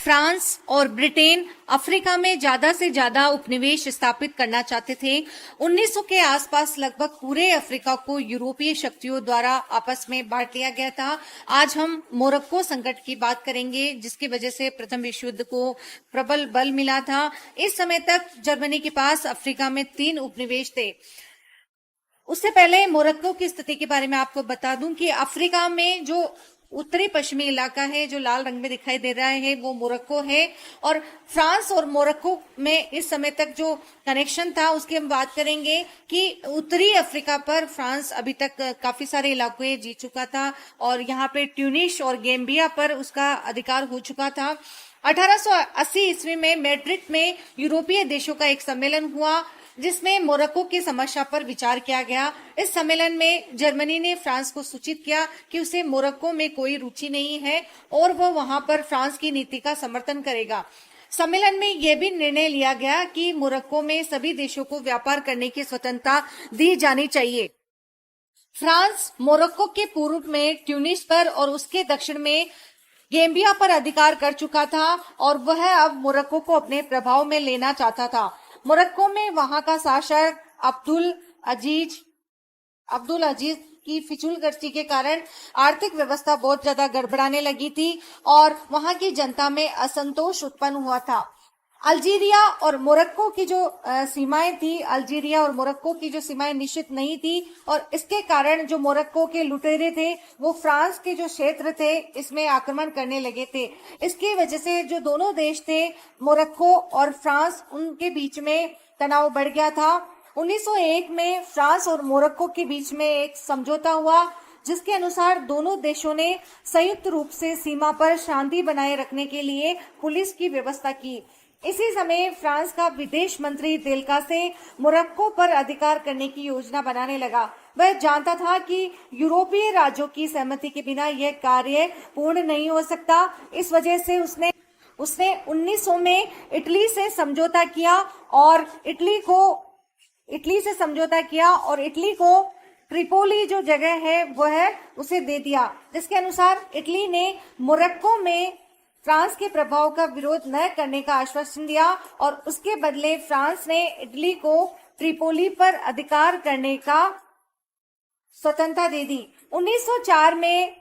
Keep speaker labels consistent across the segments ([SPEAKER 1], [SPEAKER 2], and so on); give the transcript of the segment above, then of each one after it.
[SPEAKER 1] France और Britain Africa में ज्यादा से ज्यादा उपनिवेश स्थापित करना चाहते थे। 1900 के आसपास लगभग पूरे अफ्रीका को यूरोपीय शक्तियों द्वारा आपस में बांट लिया गया था। आज हम मोरक्को संकट की बात करेंगे, जिसकी वजह से प्रथम विश्व युद्ध को प्रबल बल मिला था। इस समय तक जर्मनी के पास अफ्रीका में 3 उपनिवेश थे। उससे पहले मोरक्को की स्थिति के बारे में आपको बता दूं कि अफ्रीका में जो उत्तरी पश्चिमी इलाका है, जो लाल रंग में दिखाई दे रहा है, वो मोरक्को है। और फ्रांस और मोरक्को में इस समय तक जो कनेक्शन था उसकी हम बात करेंगे कि उत्तरी अफ्रीका पर फ्रांस अभी तक काफी सारे इलाके जीत चुका था और यहाँ पे ट्यूनिस और गैम्बिया पर उसका अधिकार हो चुका था। 1880 ईस्वी में मैड्रिड में यूरोपीय देशों का एक सम्मेलन हुआ, जिसमें मोरक्को की समस्या पर विचार किया गया। इस सम्मेलन में जर्मनी ने फ्रांस को सूचित किया कि उसे मोरक्को में कोई रुचि नहीं है और वह वहां पर फ्रांस की नीति का समर्थन करेगा। सम्मेलन में यह भी निर्णय लिया गया कि मोरक्को में सभी देशों को व्यापार करने की स्वतंत्रता दी जानी चाहिए। फ्रांस मोरक्को के पूर्व में ट्यूनिस पर और उसके दक्षिण में गैम्बिया पर अधिकार कर चुका था और वह अब मोरक्को को अपने प्रभाव में लेना चाहता था। मोरक्को में वहां का शासक अब्दुल अजीज की फिजूलगर्जी के कारण आर्थिक व्यवस्था बहुत ज्यादा गड़बड़ाने लगी थी और वहां की जनता में असंतोष उत्पन्न हुआ था। अल्जीरिया और मोरक्को की जो सीमाएं थी, अल्जीरिया और मोरक्को की जो सीमाएं निश्चित नहीं थी और इसके कारण जो मोरक्को के लुटेरे थे वो फ्रांस के जो क्षेत्र थे इसमें आक्रमण करने लगे थे। इसकी वजह से जो दोनों देश थे, मोरक्को और फ्रांस, उनके बीच में तनाव बढ़ गया था। 1901 में फ्रांस और मोरक्को के बीच में एक समझौता हुआ, जिसके अनुसार दोनों देशों ने संयुक्त रूप से सीमा पर शांति बनाए रखने के लिए पुलिस की व्यवस्था की। इसी समय फ्रांस का विदेश मंत्री देलकासे मोरक्को पर अधिकार करने की योजना बनाने लगा। वह जानता था कि यूरोपीय राज्यों की सहमति के बिना यह कार्य पूर्ण नहीं हो सकता। इस वजह से उसने 1900 में इटली से समझौता किया और इटली को ट्रिपोली जो जगह है वह उसे दे दिया, जिसके अनुसार इटली ने मोरक्को में फ्रांस के प्रभाव का विरोध न करने का आश्वासन दिया और उसके बदले फ्रांस ने इटली को ट्रिपोली पर अधिकार करने का स्वतंत्रता दे दी। 1904 में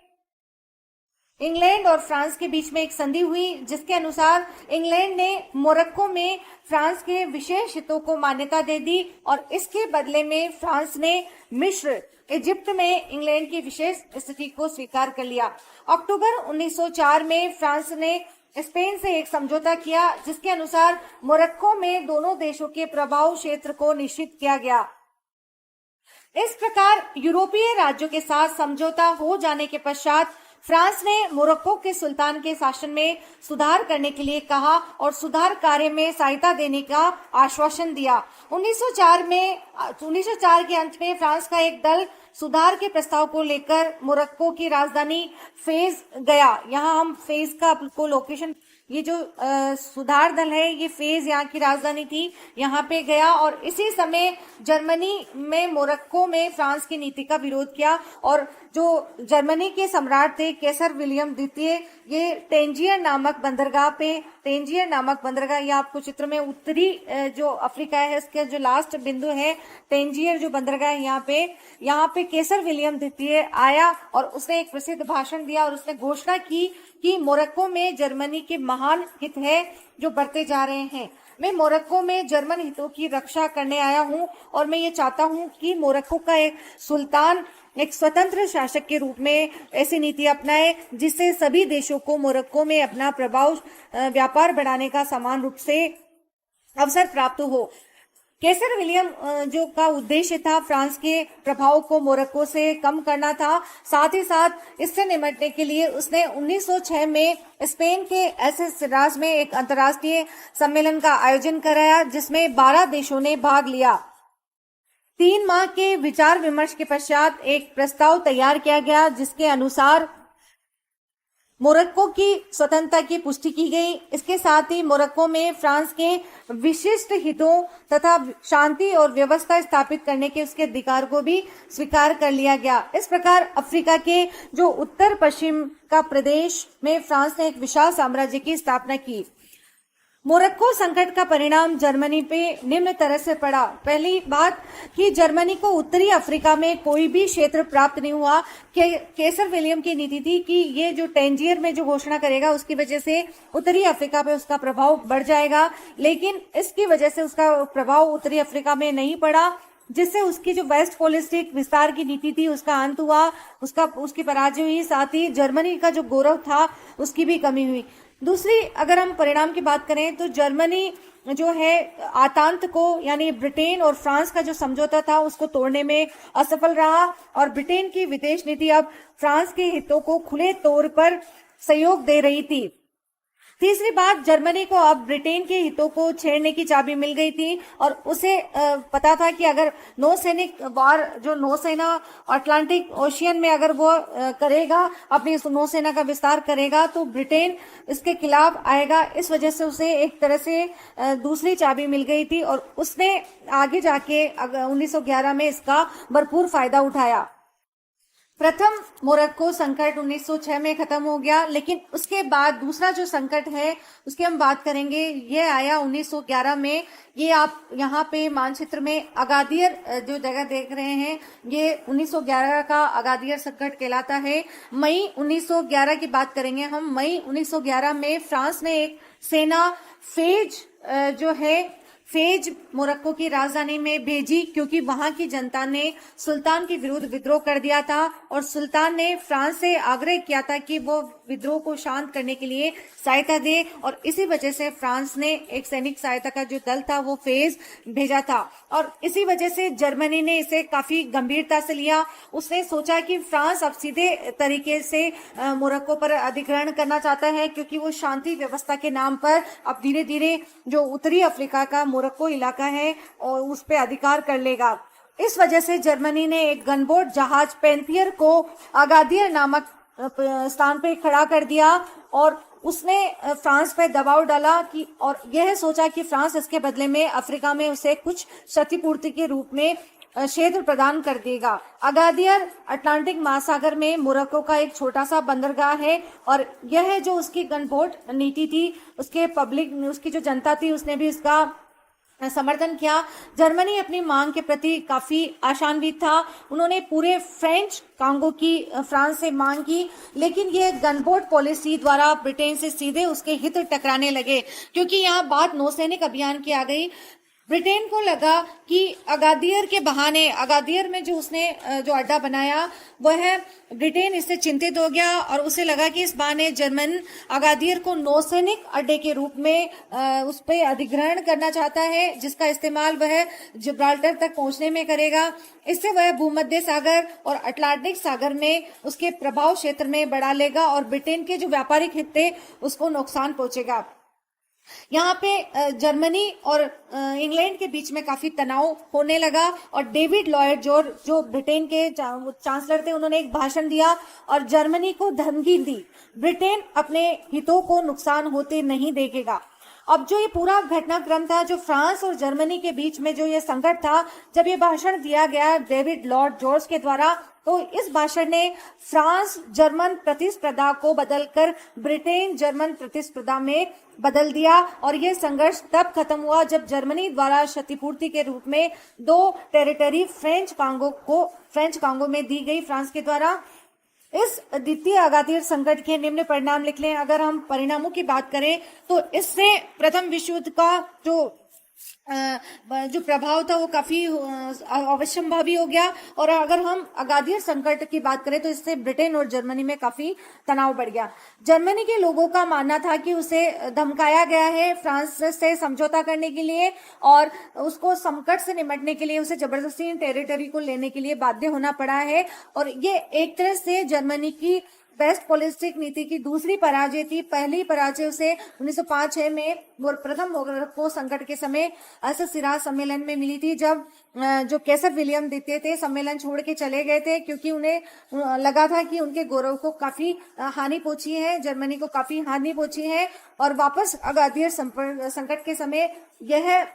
[SPEAKER 1] इंग्लैंड और फ्रांस के बीच में एक संधि हुई, जिसके अनुसार इंग्लैंड ने मोरक्को में फ्रांस के विशेष हितों को मान्यता दे दी और इसके बदले में फ्रांस ने मिस्र, इजिप्ट में इंग्लैंड की विशेष स्थिति को स्वीकार कर लिया। अक्टूबर 1904 में फ्रांस ने स्पेन से एक समझौता किया, जिसके अनुसार मोरक्को में दोनों देशों के प्रभाव क्षेत्र को निश्चित किया गया। इस प्रकार यूरोपीय राज्यों के साथ समझौता हो जाने के पश्चात फ्रांस ने मोरक्को के सुल्तान के शासन में सुधार करने के लिए कहा और सुधार कार्य में सहायता देने का आश्वासन दिया। 1904 के अंत में फ्रांस का एक दल सुधार के प्रस्ताव को लेकर मोरक्को की राजधानी फेज गया। यहाँ हम फेज का आपको लोकेशन, ये जो सुधार दल है ये फेज यहाँ की राजधानी थी, यहाँ पे गया और इसी समय जर्मनी में मोरक्को में फ्रांस की नीति का विरोध किया और जो जर्मनी के सम्राट थे कैसर विलियम द्वितीय, ये टेंजियर नामक बंदरगाह, ये आपको चित्र में उत्तरी जो अफ्रीका है इसके जो लास्ट बिंदु है टेंजियर जो बंदरगाह है, यहाँ पे कैसर विलियम द्वितीय आया और उसने एक प्रसिद्ध भाषण दिया और उसने घोषणा की कि मोरक्को में जर्मनी के महान हित है जो बढ़ते जा रहे हैं। मैं मोरक्को में जर्मन हितों की रक्षा करने आया हूं और मैं ये चाहता हूं कि मोरक्को का एक सुल्तान एक स्वतंत्र शासक के रूप में ऐसी नीति अपनाए जिससे सभी देशों को मोरक्को में अपना प्रभाव व्यापार बढ़ाने का समान रूप से अवसर प्राप्त हो। कैसर विलियम जो का उद्देश्य था फ्रांस के प्रभाव को मोरक्को से कम करना था। साथ ही साथ इससे निपटने के लिए उसने 1906 में स्पेन के एसेस राज में एक अंतर्राष्ट्रीय सम्मेलन का आयोजन कराया, जिसमें 12 देशों ने भाग लिया। 3 माह के विचार विमर्श के पश्चात एक प्रस्ताव तैयार किया गया, जिसके अनुसार मोरक्को की स्वतंत्रता की पुष्टि की गई। इसके साथ ही मोरक्को में फ्रांस के विशिष्ट हितों तथा शांति और व्यवस्था स्थापित करने के उसके अधिकार को भी स्वीकार कर लिया गया। इस प्रकार अफ्रीका के जो उत्तर पश्चिम का प्रदेश में फ्रांस ने एक विशाल साम्राज्य की स्थापना की। मोरक्को संकट का परिणाम जर्मनी पे निम्न तरह से पड़ा। पहली बात कि जर्मनी को उत्तरी अफ्रीका में कोई भी क्षेत्र प्राप्त नहीं हुआ। केसर विलियम की नीति थी कि ये जो टेंजियर में जो घोषणा करेगा उसकी वजह से उत्तरी अफ्रीका पे उसका प्रभाव बढ़ जाएगा, लेकिन इसकी वजह से उसका प्रभाव उत्तरी अफ्रीका में नहीं पड़ा, जिससे उसकी जो वेस्ट पोलिस्टिक विस्तार की नीति थी उसका अंत हुआ, उसकी पराजय हुई। साथ ही जर्मनी का जो गौरव था उसकी भी कमी हुई। दूसरी अगर हम परिणाम की बात करें तो जर्मनी जो है आतांत को यानी ब्रिटेन और फ्रांस का जो समझौता था उसको तोड़ने में असफल रहा और ब्रिटेन की विदेश नीति अब फ्रांस के हितों को खुले तौर पर सहयोग दे रही थी। तीसरी बात, जर्मनी को अब ब्रिटेन के हितों को छेड़ने की चाबी मिल गई थी और उसे पता था कि अगर नौसैनिक वार जो नौसेना अटलांटिक ओशियन में अगर वो करेगा, अपनी नौसेना का विस्तार करेगा तो ब्रिटेन इसके खिलाफ आएगा। इस वजह से उसे एक तरह से दूसरी चाबी मिल गई थी और उसने आगे जाके 1911 में इसका भरपूर फायदा उठाया। प्रथम मोरक्को संकट 1906 में खत्म हो गया, लेकिन उसके बाद दूसरा जो संकट है उसकी हम बात करेंगे, ये आया 1911 में। ये आप यहाँ पे मानचित्र में अगादियर जो जगह देख रहे हैं, ये 1911 का अगादियर संकट कहलाता है। मई 1911 की बात करेंगे हम। मई 1911 में फ्रांस ने एक सेना फेज मोरक्को की राजधानी में भेजी, क्योंकि वहां की जनता ने सुल्तान के विरुद्ध विद्रोह कर दिया था और सुल्तान ने फ्रांस से आग्रह किया था कि वो विद्रोह को शांत करने के लिए सहायता दे और इसी वजह से फ्रांस ने एक सैनिक सहायता का जो दल था वो फेज भेजा था और इसी वजह से जर्मनी ने इसे काफी गंभीरता से लिया। उसने सोचा कि फ्रांस अब सीधे तरीके से मोरक्को पर अधिग्रहण करना चाहता है, क्योंकि वो शांति व्यवस्था के नाम पर अब धीरे धीरे जो उत्तरी अफ्रीका का मोरक्को इलाका है और उस पर अधिकार कर लेगा। इस वजह से जर्मनी ने एक गनबोट जहाज पेंथियर को अगादियर नामक स्थान पे खड़ा कर दिया और उसने फ्रांस पे दबाव डाला कि और यह सोचा कि फ्रांस इसके बदले में अफ्रीका में उसे कुछ क्षतिपूर्ति के रूप में क्षेत्र प्रदान कर देगा। अगादियर अटलांटिक महासागर में मोरक्को का एक छोटा सा बंदरगाह है और यह जो उसकी गनबोट नीति थी उसकी जो जनता थी उसने भी इसका समर्थन किया। जर्मनी अपनी मांग के प्रति काफी आशान्वित था। उन्होंने पूरे फ्रेंच कांगो की फ्रांस से मांग की, लेकिन यह गनबोट पॉलिसी द्वारा ब्रिटेन से सीधे उसके हित टकराने लगे, क्योंकि यहाँ बात नौसैनिक अभियान की आ गई। ब्रिटेन को लगा कि अगादियर के बहाने, अगादियर में जो उसने जो अड्डा बनाया वह ब्रिटेन इससे चिंतित हो गया और उसे लगा कि इस बहाने जर्मन अगादियर को नौसैनिक अड्डे के रूप में उस पर अधिग्रहण करना चाहता है, जिसका इस्तेमाल वह जिब्राल्टर तक पहुंचने में करेगा। इससे वह भूमध्य सागर और अटलांटिक सागर में उसके प्रभाव क्षेत्र में बढ़ा लेगा और ब्रिटेन के जो व्यापारिक हित थे उसको नुकसान पहुंचेगा। यहाँ पे जर्मनी और इंग्लैंड के बीच में काफी तनाव होने लगा और डेविड लॉयड जॉर्ज जो ब्रिटेन के चांसलर थे, उन्होंने एक भाषण दिया और जर्मनी को धमकी दी, ब्रिटेन अपने हितों को नुकसान होते नहीं देखेगा। अब जो ये पूरा घटनाक्रम था, जो फ्रांस और जर्मनी के बीच में जो ये संकट था, जब ये भाषण दिया गया डेविड लॉर्ड जॉर्ज के द्वारा, तो इस भाषण ने फ्रांस जर्मन प्रतिस्पर्धा को बदलकर ब्रिटेन जर्मन प्रतिस्पर्धा में बदल दिया और यह संघर्ष तब खत्म हुआ जब जर्मनी द्वारा क्षतिपूर्ति के रूप में 2 टेरिटरी फ्रेंच कांगो में दी गई फ्रांस के द्वारा। इस द्वितीय अगादियर संकट के निम्न परिणाम लिख लें। अगर हम परिणामों की बात करें तो इससे प्रथम विश्व युद्ध का जो प्रभाव था वो काफी अवश्यंभावी हो गया और अगर हम अगादियर संकट की बात करें तो इससे ब्रिटेन और जर्मनी में काफी तनाव बढ़ गया। जर्मनी के लोगों का मानना था कि उसे धमकाया गया है फ्रांस से समझौता करने के लिए और उसको संकट से निपटने के लिए उसे जबरदस्ती टेरिटरी को लेने के लिए बाध्य होना पड़ा है और ये एक तरह से जर्मनी की बेस्ट पॉलिटिक नीति की दूसरी पराजय थी। पहली पराजय उसे 1905-6 में प्रथम मोरक्को संकट के समय असद सिराज सम्मेलन में मिली थी, जब जो कैसर विलियम द्वितीय थे सम्मेलन छोड़ के चले गए थे, क्योंकि उन्हें लगा था कि उनके गौरव को काफी हानि पहुंची है, जर्मनी को काफी हानि पहुंची है। और वापस अगाधियर संकट के समय यह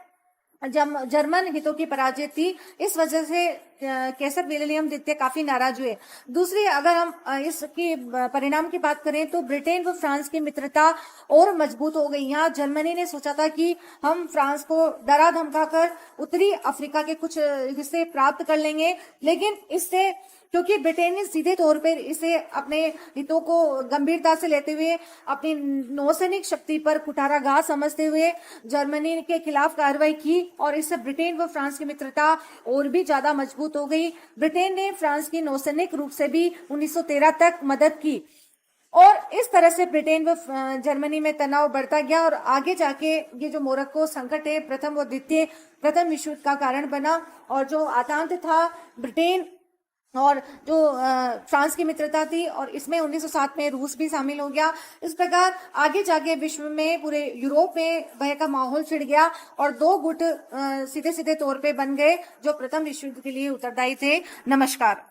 [SPEAKER 1] जर्मन हितों की पराजय थी। इस वजह से कैसर विलियम द्वितीय काफी नाराज हुए। दूसरी, अगर हम इसकी परिणाम की बात करें तो ब्रिटेन व फ्रांस की मित्रता और मजबूत हो गई। यहाँ जर्मनी ने सोचा था कि हम फ्रांस को डरा धमकाकर उत्तरी अफ्रीका के कुछ हिस्से प्राप्त कर लेंगे, लेकिन इससे, क्योंकि ब्रिटेन ने सीधे तौर पर इसे अपने हितों को गंभीरता से लेते हुए अपनी नौसैनिक शक्ति पर कुठाराघात समझते हुए जर्मनी के खिलाफ कार्रवाई की, और इससे ब्रिटेन व फ्रांस की मित्रता और भी ज्यादा मजबूत हो गई। ब्रिटेन ने फ्रांस की नौसैनिक रूप से भी 1913 तक मदद की, और इस तरह से ब्रिटेन व जर्मनी में तनाव बढ़ता गया, और आगे जाके ये जो मोरक्को संकट है प्रथम व द्वितीय प्रथम विश्व युद्ध का कारण बना। और जो आतंक था ब्रिटेन और जो फ्रांस की मित्रता थी, और इसमें 1907 में रूस भी शामिल हो गया। इस प्रकार आगे जाके विश्व में, पूरे यूरोप में भय का माहौल छिड़ गया, और दो गुट सीधे सीधे तौर पे बन गए जो प्रथम विश्व युद्ध के लिए उत्तरदायी थे। नमस्कार।